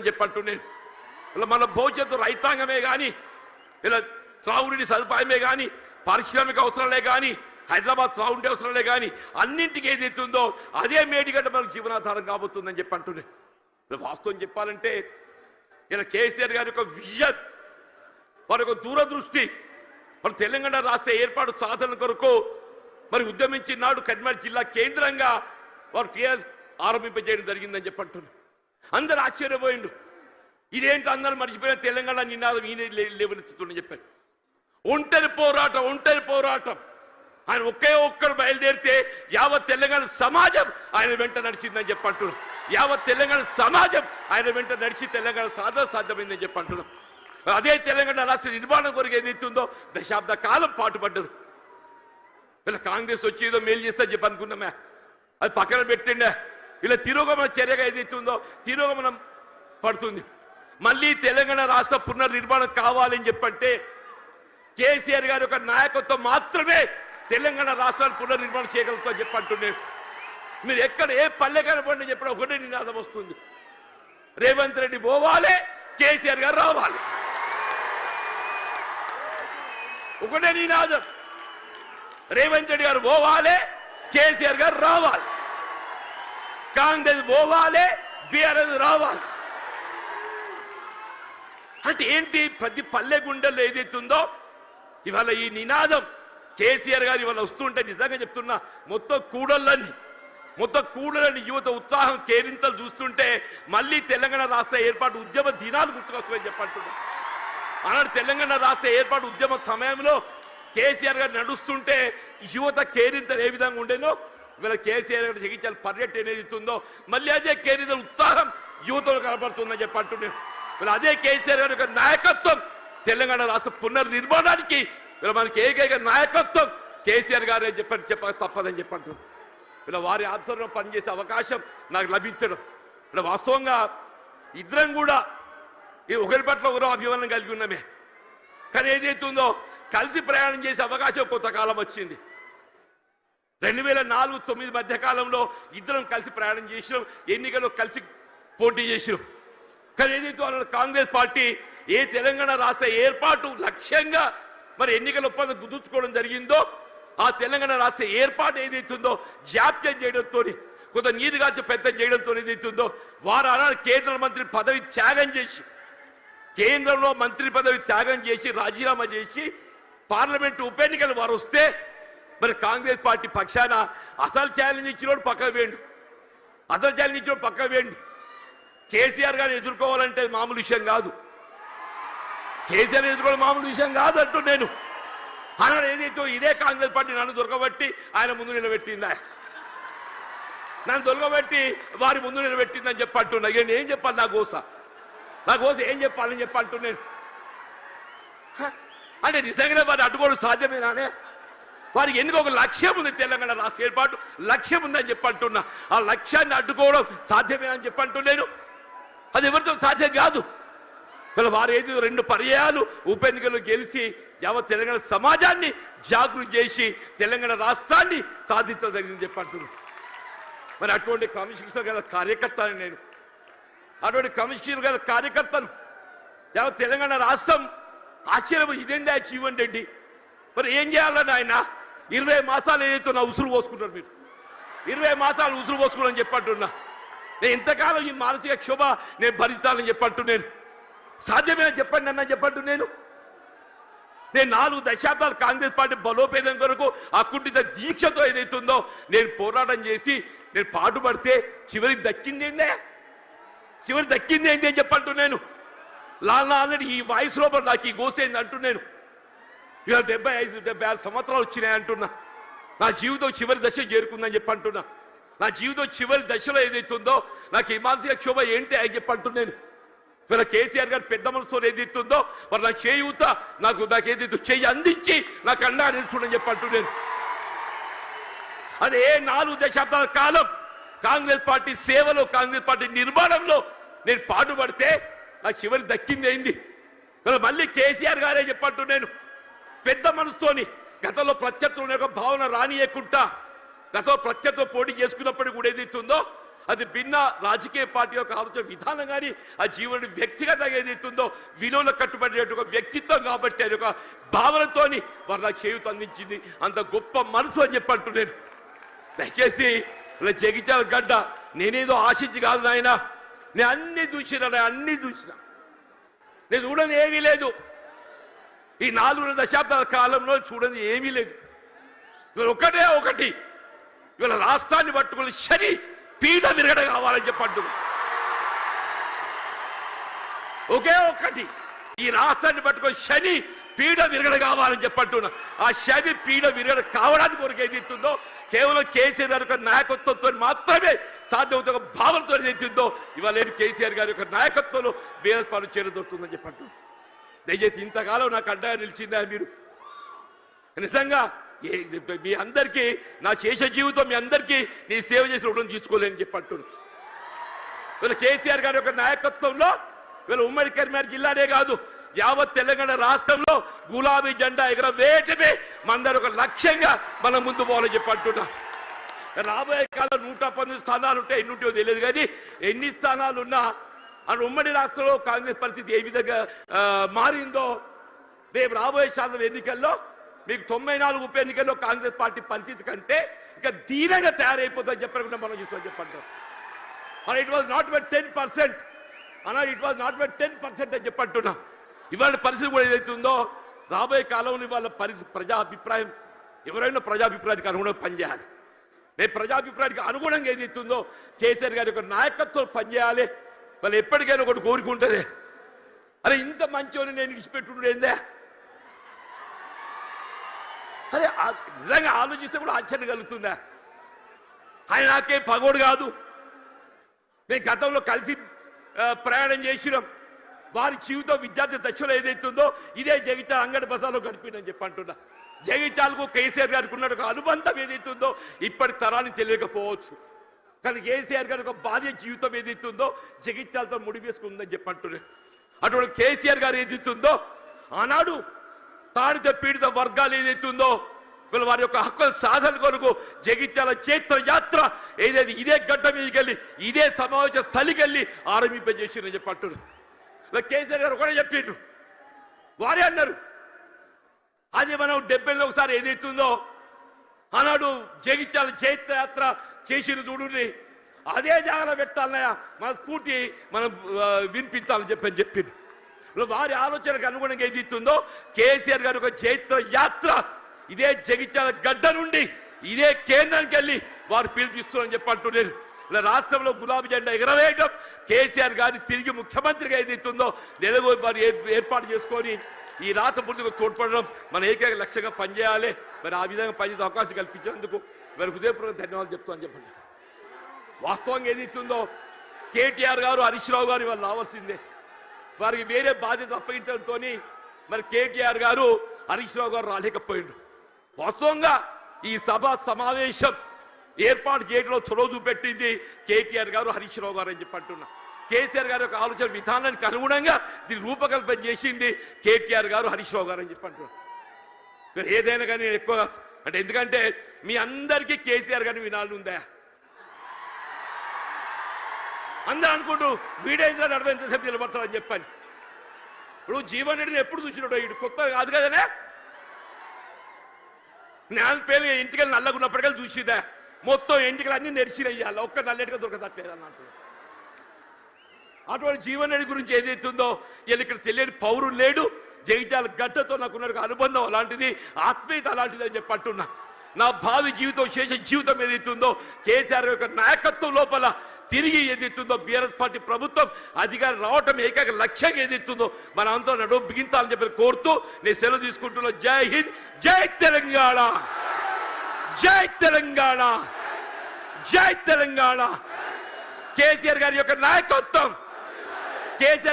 జరుగుతుందని చెప్పంటున్నాను. ఇలా మన భవిష్యత్తు రైతాంగమే కానీ, ఇలా త్రాగునీటి సదుపాయమే కానీ, పారిశ్రామిక అవసరాలే కానీ, హైదరాబాద్ త్రాగుంటే అవసరాలే కానీ అన్నింటికి ఏదైతే ఉందో అదే మేడిగడ్డ మనకు జీవనాధారం కాబోతుందని చెప్పి అంటున్నాను. ఇలా వాస్తవం చెప్పాలంటే ఇలా కేసీఆర్ గారి యొక్క విజన్, వారి యొక్క దూరదృష్టి, మరి తెలంగాణ రాష్ట్ర ఏర్పాటు సాధన కొరకు మరి ఉద్యమించినాడు కరీంనగర్ జిల్లా కేంద్రంగా వారు టీఆర్ఎస్ ఆరంభింపజేయడం జరిగిందని చెప్పంటున్నారు. అందరూ ఆశ్చర్యపోయిండు. ఇదేంటి అందరూ మర్చిపోయిన తెలంగాణ నినాదం ఈయన లేవనెత్తుతుందని చెప్పారు. ఒంటరి పోరాటం ఆయన ఒక్కడు బయలుదేరితే యావత్ తెలంగాణ సమాజం ఆయన వెంట నడిచిందని చెప్పంటున్నారు. యావత్ తెలంగాణ సమాజం ఆయన వెంట నడిచి తెలంగాణ సాధన సాధ్యమైందని చెప్పంటున్నాం. అదే తెలంగాణ రాష్ట్ర నిర్మాణం కొరకు ఏదైతుందో దశాబ్ద కాలం పాటుపడ్డారు. ఇలా కాంగ్రెస్ వచ్చి ఏదో మేలు చేస్తా చెప్పి అనుకున్నామే, అది పక్కన పెట్టండి. ఇలా తిరోగమన చర్యగా ఏదైతుందో తిరోగమనం పడుతుంది. మళ్ళీ తెలంగాణ రాష్ట్ర పునర్నిర్మాణం కావాలని చెప్పంటే కేసీఆర్ గారి యొక్క నాయకత్వం మాత్రమే తెలంగాణ రాష్ట్రాన్ని పునర్నిర్మాణం చేయగలుగుతామని చెప్పంటున్నాను. మీరు ఎక్కడ ఏ పల్లె కనపడి చెప్పిన ఒకటే నినాదం వస్తుంది, రేవంత్ రెడ్డి పోవాలి, కేసీఆర్ గారు రావాలి. ఒకటే నినాదం, రేవంత్ రెడ్డి గారు పోవాలి, కేసీఆర్ గారు రావాలి. కాంగ్రెస్ పోవాలి, బీఆర్ఎస్ రావాలి. అంటే ఏంటి, ప్రతి పల్లె గుండెల్లో ఏదైతుందో ఇవాళ ఈ నినాదం కేసీఆర్ గారు ఇవాళ వస్తుంటే నిజంగా చెప్తున్నా మొత్తం కూడలని యువత ఉత్సాహం కేరింతలు చూస్తుంటే మళ్ళీ తెలంగాణ రాష్ట్ర ఏర్పాటు ఉద్యమ దినాలు గుర్తుకొస్తాయని చెప్పంటున్నా. ఆనాడు తెలంగాణ రాష్ట్ర ఏర్పాటు ఉద్యమ సమయంలో కేసీఆర్ గారు నడుస్తుంటే యువత కేరింతలు ఏ విధంగా ఉండేనో ఇవాళ కేసీఆర్ గారు జగిత్యాల పర్యటన ఏదైతుందో మళ్ళీ అదే కేరింతల ఉత్సాహం యువతలో కనబడుతుందని చెప్పంటున్నాను. వీళ్ళు అదే కేసీఆర్ గారి యొక్క నాయకత్వం తెలంగాణ రాష్ట్ర పునర్నిర్మాణానికి వీళ్ళ మనకి ఏకైక నాయకత్వం కేసీఆర్ గారే చెప్పక తప్పదని చెప్పంటున్నారు. ఇలా వారి ఆధ్వర్యంలో పనిచేసే అవకాశం నాకు లభించడం, ఇలా వాస్తవంగా ఇద్దరం కూడా ఈ ఒకరి పట్ల ఒకరో అభిమానం కలిగి ఉన్నామే. కానీ ఏదైతుందో కలిసి ప్రయాణం చేసే అవకాశం కొంతకాలం వచ్చింది. 2004-2009 మధ్య కాలంలో ఇద్దరం కలిసి ప్రయాణం చేసినాం, ఎన్నికల్లో కలిసి పోటీ చేసినాం. కానీ ఏదైతే కాంగ్రెస్ పార్టీ ఏ తెలంగాణ రాష్ట్ర ఏర్పాటు లక్ష్యంగా మరి ఎన్నికల ఒప్పందం కుదుర్చుకోవడం జరిగిందో ఆ తెలంగాణ రాష్ట్ర ఏర్పాటు ఏదైతుందో జాప్యం చేయడంతో కొంత నీరుగార్చ పెద్ద చేయడంతో ఏదైతుందో వారు అనాడు కేంద్ర మంత్రి పదవి త్యాగం చేసి కేంద్రంలో మంత్రి పదవి త్యాగం చేసి రాజీనామా చేసి పార్లమెంటు ఉప ఎన్నికలు వారు వస్తే మరి కాంగ్రెస్ పార్టీ పక్షాన అసలు ఛాలెంజ్ ఇచ్చినోడు పక్కకు వేయండి. కేసీఆర్ గారిని ఎదుర్కోవాలంటే మామూలు విషయం కాదు, కేసీఆర్ ఎదుర్కోవడం మామూలు విషయం కాదు అంటూ నేను అన్నాడు. ఏదైతే ఇదే కాంగ్రెస్ పార్టీ నన్ను దొరకబట్టి ఆయన ముందు నిలబెట్టిందా, నన్ను దొరకబెట్టి వారి ముందు నిలబెట్టిందని చెప్పంటున్నా. ఇక ఏం చెప్పాలి, నా కోస ఏం చెప్పాలని చెప్పంటున్నాను. అంటే నిజంగానే వారిని అడ్డుకోవడం సాధ్యమేనానే? వారికి ఎందుకు ఒక లక్ష్యం ఉంది, తెలంగాణ రాష్ట్ర ఏర్పాటు లక్ష్యం ఉందని చెప్పంటున్నా. ఆ లక్ష్యాన్ని అడ్డుకోవడం సాధ్యమేనని చెప్పంటున్నాను. అది ఎవరితో సాధ్యం కాదు. వారు ఏది 2 పర్యాయాలు ఉప ఎన్నికలు గెలిచి యావత్ తెలంగాణ సమాజాన్ని జాగృతి చేసి తెలంగాణ రాష్ట్రాన్ని సాధించడం జరిగిందని చెప్పంటున్నాను. మరి అటువంటి క్రమశిక్షణ గల కార్యకర్తను నేను, అటువంటి క్రమశిక్షణ గల కార్యకర్తను యావత్ తెలంగాణ రాష్ట్రం ఆశ్చర్యం. ఇదేందా జీవన్ రెడ్డి, మరి ఏం చేయాలని ఆయన 20 మాసాలు ఏదైతే నా ఉసురు పోసుకుంటారు మీరు, 20 మాసాలు ఉసురు పోసుకున్నాను చెప్పంటున్నా. నేను ఇంతకాలం ఈ మానసిక క్షోభ నేను భరించాలని చెప్పంటున్నాను. సాధ్యమేనా చెప్పండి అన్న చెప్పంటు నేను 4 దశాబ్దాలు కాంగ్రెస్ పార్టీ బలోపేతం కొరకు అకుంఠిత దీక్షతో ఏదైతుందో నేను పోరాటం చేసి నేను పాటుపడితే చివరికి దక్కింది ఏంటి అని చెప్పంటు నేను. ఆల్రెడీ ఈ వాయిస్ లోపల నాకు ఈ గోసేంది అంటూ నేను ఇవాళ 75-76 సంవత్సరాలు వచ్చినాయి అంటున్నా. నా జీవితం చివరి దశ చేరుకుందని చెప్పంటున్నా. నా జీవితం చివరి దశలో ఏదైతుందో నాకు ఈ మానసిక క్షోభ ఏంటి అని చెప్పంటున్నాను. వీళ్ళ కేసీఆర్ గారు పెద్ద మనసుతో ఏదైతుందో మరి నా చేయూత నాకు ఏదైతే చెయ్యి అందించి నాకు అండా నిలుచుడని చెప్పంటున్నాను. అదే 4 దశాబ్దాల కాలం కాంగ్రెస్ పార్టీ సేవలో కాంగ్రెస్ పార్టీ నిర్మాణంలో నేను పాటుపడితే నా చివరి దక్కింది అయింది. మళ్ళీ కేసీఆర్ గారే చెప్పంటున్నాను పెద్ద మనసుతోని గతంలో ప్రత్యర్థుల యొక్క భావన రానియకుండా గతంలో ప్రత్యర్థులు పోటీ చేసుకున్నప్పటికీ కూడా ఏదైతుందో అది భిన్న రాజకీయ పార్టీ యొక్క ఆలోచన విధానం కానీ ఆ జీవనుడి వ్యక్తిగతంగా ఏదైతుందో విలువలు కట్టుబడి ఒక వ్యక్తిత్వం కాబట్టి అది ఒక భావనతోని వారు నాకు చేయూత అందించింది. అంత గొప్ప మనసు అని చెప్పంటూ నేను దయచేసి ఇలా జగిత్యాల గడ్డ నేనేదో ఆశించి కాదు నాయన, నేను అన్ని చూసినా నేను చూడని ఏమీ లేదు. ఈ 4 దశాబ్దాల కాలంలో చూడని ఏమీ లేదు. ఇవాళ ఒకటి ఇవాళ రాష్ట్రాన్ని పట్టుకుని శని పీఠ విరగడ కావాలని చెప్పంటు ఒకే ఒకటి ఈ రాష్ట్రాన్ని పట్టుకొని శని పీఠ విరగడ కావాలని చెప్పంటున్నా. ఆ శని పీఠ విరగడ కావడానికి కొరకు ఏదైతుందో కేవలం కేసీఆర్ గారి యొక్క నాయకత్వంతో మాత్రమే సాధ్యమవుతుంది. ఒక భావనతో ఏదైతుందో ఇవాళ నేను కేసీఆర్ గారి యొక్క నాయకత్వంలో బీఆర్ఎస్ పార్టీ చేరదొరుతుందని చెప్పంటు. దయచేసి ఇంతకాలం నాకు అడ్డా నిలిచిందా మీరు? నిజంగా మీ అందరికీ నా శేష జీవితం మీ అందరికీ నీ సేవ చేసి రుణం తీసుకోలేని చెప్పంటున్నాను. వీళ్ళ కేసీఆర్ గారి యొక్క నాయకత్వంలో వీళ్ళ ఉమ్మడి కరీంనగర్ జిల్లానే కాదు యావత్ తెలంగాణ రాష్ట్రంలో గులాబీ జెండా ఎగరవేయటమే మనందరూ ఒక లక్ష్యంగా మనం ముందు పోవాలని చెప్పంటున్నా. రాబోయే కాలం 119 స్థానాలు ఉంటే ఎన్ని ఉంటాయో తెలియదు, కానీ ఎన్ని స్థానాలు ఉన్నా అని ఉమ్మడి రాష్ట్రంలో కాంగ్రెస్ పరిస్థితి ఏ విధంగా మారిందో రేపు రాబోయే శాతం ఎన్నికల్లో మీకు 94 ఉప ఎన్నికల్లో కాంగ్రెస్ పార్టీ పరిస్థితి కంటే ఇంకా దీనంగా తయారైపోతుందని చెప్పకుండా మనం చూస్తామని చెప్పంటాం. అలా ఇట్ వాజ్ నాట్ బట్ 10% అలా ఇట్ వాజ్ నాట్ బట్ 10% అని చెప్పంటున్నా. ఇవాళ పరిస్థితి కూడా ఏదైతుందో రాబోయే కాలంలో ఇవాళ ప్రజా అభిప్రాయం ఎవరైనా ప్రజాభిప్రాయానికి అనుగుణంగా పనిచేయాలి. రేపు ప్రజాభిప్రాయానికి అనుగుణంగా ఏదైతుందో కేసీఆర్ గారి యొక్క నాయకత్వం పనిచేయాలి. వాళ్ళు ఎప్పటికైనా ఒకటి కోరుకుంటుంది, అరే ఇంత మంచోని నేను విడిచిపెట్టుండే ఏందే, అరే నిజంగా ఆలోచిస్తే కూడా ఆశ్చర్యం కలుగుతుందా? ఆయన నాకే పగోడు కాదు, మేము గతంలో కలిసి ప్రయాణం చేసినాం. వారి జీవితం విద్యార్థి దశలో ఏదైతుందో ఇదే జగిత్యాల అంగడి బజార్లో గడిపిందని చెప్పి అంటున్నా. జగిత్యాలకు కేసీఆర్ గారికి ఉన్న ఒక అనుబంధం ఏదైతుందో ఇప్పటి తరాన్ని తెలియకపోవచ్చు, కానీ కేసీఆర్ గారి ఒక బాల్య జీవితం ఏదైతుందో జగిత్యాలతో ముడివేసుకుందని చెప్పి అంటున్నాను. అటువంటి కేసీఆర్ గారు ఏదైతుందో ఆనాడు తాడిత పీడిత వర్గాలు ఏదైతుందో వీళ్ళ వారి యొక్క హక్కుల సాధన కొరకు జగిత్యాల చైత్ర యాత్ర ఏదైతే ఇదే గడ్డ మీదకి వెళ్ళి ఇదే సమావేశ స్థలికి వెళ్ళి ఆరంభింపజేసిరని చెప్పి అంటున్నారు. కేసీఆర్ గారు ఒకటే చెప్పిండ్రు, వారే అన్నారు అది మనం 70లో ఒకసారి ఏదైతుందో ఆనాడు జగిత్యాల చైత్ర యాత్ర చేసిన చూడండి, అదే జాగ్రత్త పెట్టాలన్నయ్య, మన స్ఫూర్తి మనం వినిపించాలని చెప్పిండు. వారి ఆలోచనకు అనుగుణంగా ఏదైతుందో కేసీఆర్ గారి ఒక చైత్ర యాత్ర ఇదే జగిత్యాల గడ్డ నుండి ఇదే కేంద్రానికి వెళ్ళి వారు పిలిపిస్తున్నారని చెప్పంటున్నారు. ఇలా రాష్ట్రంలో గులాబీ జెండా ఎగరవేయడం, కేసీఆర్ గారిని తిరిగి ముఖ్యమంత్రిగా ఏదైతుందో నెలగొని వారు ఏర్పాటు చేసుకొని ఈ రాష్ట్ర పూర్తిగా తోడ్పడడం మన ఏకైక లక్ష్యంగా పనిచేయాలి. మరి ఆ విధంగా పనిచేసే అవకాశం కల్పించినందుకు మరి హృదయపూర్వక ధన్యవాదాలు చెప్తామని చెప్పండి. వాస్తవంగా ఏదైతుందో కేటీఆర్ గారు హరీష్ రావు గారు వాళ్ళు రావాల్సిందే, వారికి వేరే బాధ్యత అప్పగించడంతో మరి కేటీఆర్ గారు హరీష్ రావు గారు రాలేకపోయిండు. వాస్తవంగా ఈ సభ సమావేశం ఏర్పాటు చేయడంలో చొరవ చూపెట్టింది కేటీఆర్ గారు హరీష్ రావు గారు అని చెప్పి అంటున్నా. కేసీఆర్ గారి యొక్క ఆలోచన విధానానికి అనుగుణంగా దీన్ని రూపకల్పన చేసింది కేటీఆర్ గారు హరీష్ రావు గారు అని చెప్పి అంటున్నా. ఏదైనా కానీ నేను ఎక్కువగా అంటే ఎందుకంటే మీ అందరికీ కేసీఆర్ గారిని వినాలని ఉందా? అందరూ అనుకుంటూ వీడేంద్ర నడవ ఎంతసేపు నిలబడతారని చెప్పాను. ఇప్పుడు జీవన్ రెడ్డిని ఎప్పుడు చూసినాడు, ఇటు కొత్త కాదు కదనే. నేను పేరు ఇంటికెళ్ళి నల్లగున్నప్పటికెళ్ళి చూసిదా మొత్తం ఎంటికలు అన్ని నెరిసిరయ్యాలి, ఒక్క నల్లెట్టుగా దొరకదట్లేదు అన్నట్టు. అటువంటి జీవన్ రెడ్డి గురించి ఏదైతుందో వీళ్ళు ఇక్కడ తెలియని పౌరులు లేడు. జగిత్యాల గడ్డతో నాకున్న అనుబంధం అలాంటిది, ఆత్మీయత అలాంటిది అని చెప్పి అంటున్నా. నా భావి జీవితం శేష జీవితం ఏదైతుందో కేసీఆర్ యొక్క నాయకత్వం లోపల తిరిగి ఏదైతుందో బీఆర్ఎస్ పార్టీ ప్రభుత్వం అధికారం రావటం ఏకైక లక్ష్యంగా ఏదైతుందో మన అంతా నడుము బిగించాలని చెప్పి కోరుతూ నేను సెలవు తీసుకుంటున్నా. జై హింద్, జై తెలంగాణ, జై తెలంగాణ, జై తెలంగాణ. కేసీఆర్ గారి యొక్క నాయకత్వం, కేసీఆర్